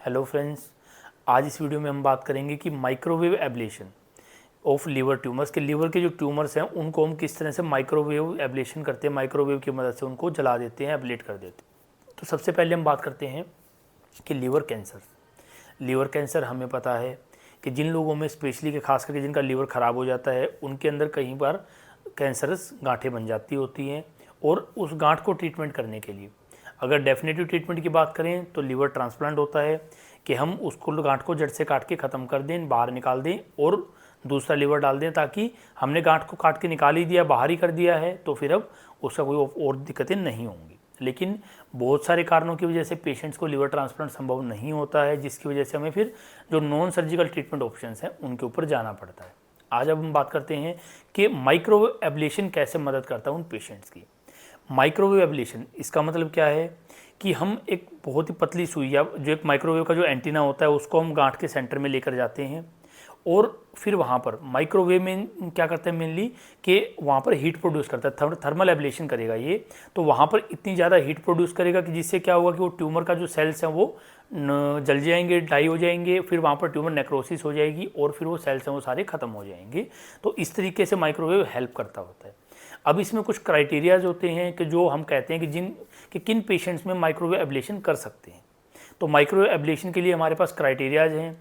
Hello friends, आज इस video में हम बात करेंगे कि microwave ablation of liver tumours के लीवर के जो ट्यूमर्स हैं उनको हम किस तरह से माइक्रोवेव एब्लेशन करते हैं, माइक्रोवेव की मदद से उनको जला देते हैं, एब्लेट कर देते हैं। तो सबसे पहले हम बात करते हैं कि लीवर कैंसर हमें पता है कि जिन लोगों में स्पेशली के खास करके जिनका लीवर ख़राब हो जाता है उनके अंदर कई बार कैंसरस गांठें बन जाती होती हैं और उस गांठ को ट्रीटमेंट करने के लिए अगर डेफिनेटिव ट्रीटमेंट की बात करें तो लीवर ट्रांसप्लांट होता है कि हम उसको गांठ को जड़ से काट के ख़त्म कर दें, बाहर निकाल दें और दूसरा लीवर डाल दें, ताकि हमने गांठ को काट के निकाल ही दिया, बाहर ही कर दिया है, तो फिर अब उसका कोई और दिक्कतें नहीं होंगी। लेकिन बहुत सारे कारणों की वजह से पेशेंट्स को लीवर ट्रांसप्लांट संभव नहीं होता है, जिसकी वजह से हमें फिर जो नॉन सर्जिकल ट्रीटमेंट ऑप्शंस हैं उनके ऊपर जाना पड़ता है। आज अब हम बात करते हैं कि माइक्रोवेव एब्लेशन कैसे मदद करता है उन पेशेंट्स की। माइक्रोवेव एब्लेशन इसका मतलब क्या है कि हम एक बहुत ही पतली सुई या जो एक माइक्रोवेव का जो एंटीना होता है उसको हम गांठ के सेंटर में लेकर जाते हैं और फिर वहाँ पर माइक्रोवेव में क्या करते हैं मेनली कि वहाँ पर हीट प्रोड्यूस करता है, थर्मल एब्लेशन करेगा ये। तो वहाँ पर इतनी ज़्यादा हीट प्रोड्यूस करेगा कि जिससे क्या होगा कि वो ट्यूमर का जो सेल्स हैं वो जल जाएंगे, डाई हो जाएंगे, फिर वहाँ पर ट्यूमर नेक्रोसिस हो जाएगी और फिर वो सेल्स हैं वो सारे ख़त्म हो जाएंगे। तो इस तरीके से माइक्रोवेव हेल्प करता होता है। अब इसमें कुछ क्राइटेरियाज होते हैं कि जो हम कहते हैं कि किन पेशेंट्स में माइक्रोवेव एब्लेशन कर सकते हैं। तो माइक्रोवेव एब्लेशन के लिए हमारे पास क्राइटेरियाज हैं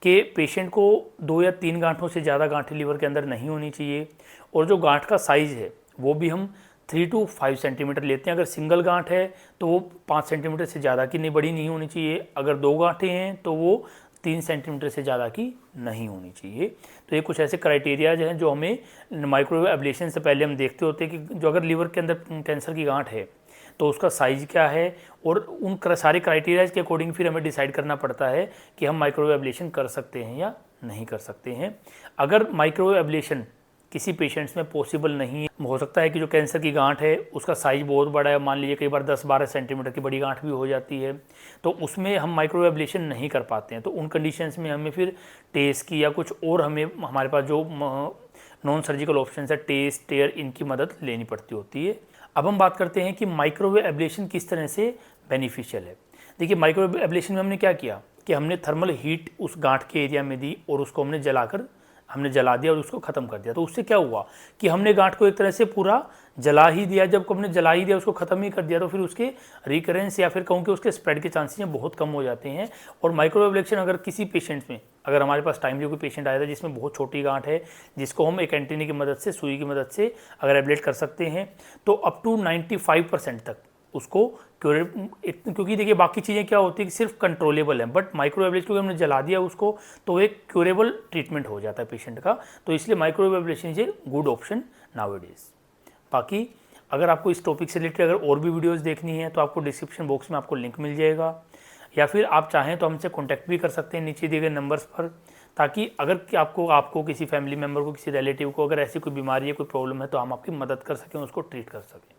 कि पेशेंट को 2 या 3 गांठों से ज़्यादा गांठें लीवर के अंदर नहीं होनी चाहिए और जो गांठ का साइज़ है वो भी हम 3 to 5 सेंटीमीटर लेते हैं। अगर सिंगल गांठ है तो वो 5 सेंटीमीटर से ज़्यादा की बड़ी नहीं होनी चाहिए। अगर 2 गांठें हैं तो वो 3 सेंटीमीटर से ज़्यादा की नहीं होनी चाहिए। तो ये कुछ ऐसे क्राइटेरियाज हैं जो हमें माइक्रोवेव एब्लेशन से पहले हम देखते होते हैं कि जो अगर लीवर के अंदर कैंसर की गांठ है तो उसका साइज़ क्या है, और उन सारे क्राइटेरियाज के अकॉर्डिंग फिर हमें डिसाइड करना पड़ता है कि हम माइक्रोवेव एब्लेशन कर सकते हैं या नहीं कर सकते हैं। अगर माइक्रोवेव एब्लेशन किसी पेशेंट्स में पॉसिबल नहीं है, हो सकता है कि जो कैंसर की गांठ है उसका साइज़ बहुत बड़ा है, मान लीजिए कई बार 10-12 सेंटीमीटर की बड़ी गांठ भी हो जाती है, तो उसमें हम माइक्रोवेव एब्लेशन नहीं कर पाते हैं। तो उन कंडीशंस में हमें फिर टेस्ट की या कुछ और हमारे पास जो नॉन सर्जिकल ऑप्शन है, टेस्ट, टेयर, इनकी मदद लेनी पड़ती होती है। अब हम बात करते हैं कि माइक्रोवेव एब्लेशन किस तरह से बेनिफिशियल है। देखिए, माइक्रोवेव एब्लेशन में हमने क्या किया कि हमने थर्मल हीट उस गांठ के एरिया में दी और उसको हमने जला दिया और उसको ख़त्म कर दिया। तो उससे क्या हुआ कि हमने गांठ को एक तरह से पूरा जला ही दिया। जब हमने जला ही दिया, उसको ख़त्म ही कर दिया, तो फिर उसके रिकरेंस या फिर कहूँ कि उसके स्प्रेड के चांसेस बहुत कम हो जाते हैं। और माइक्रोवेव एब्लेशन अगर किसी पेशेंट्स में, अगर हमारे पास टाइमली कोई पेशेंट आया था जिसमें बहुत छोटी गांठ है, जिसको हम एक एंटीने की मदद से, सुई की मदद से अगर एब्लेट कर सकते हैं, तो अप टू 95% तक उसको क्योंकि देखिए बाकी चीज़ें क्या होती है कि सिर्फ कंट्रोलेबल है, बट माइक्रोवेव एब्लेशन क्योंकि हमने जला दिया उसको, तो एक क्यूरेबल ट्रीटमेंट हो जाता है पेशेंट का। तो इसलिए microwave ablation is a good option nowadays. बाकी अगर आपको इस टॉपिक से रिलेटेड अगर और भी वीडियोस देखनी है तो आपको डिस्क्रिप्शन बॉक्स में आपको लिंक मिल जाएगा, या फिर आप चाहें तो हमसे कॉन्टैक्ट भी कर सकते हैं नीचे दिए गए नंबर्स पर, ताकि अगर आपको किसी फैमिली मेम्बर को, किसी रिलेटिव को अगर ऐसी कोई बीमारी है, कोई प्रॉब्लम है, तो हम आपकी मदद कर सकें, उसको ट्रीट कर सकें।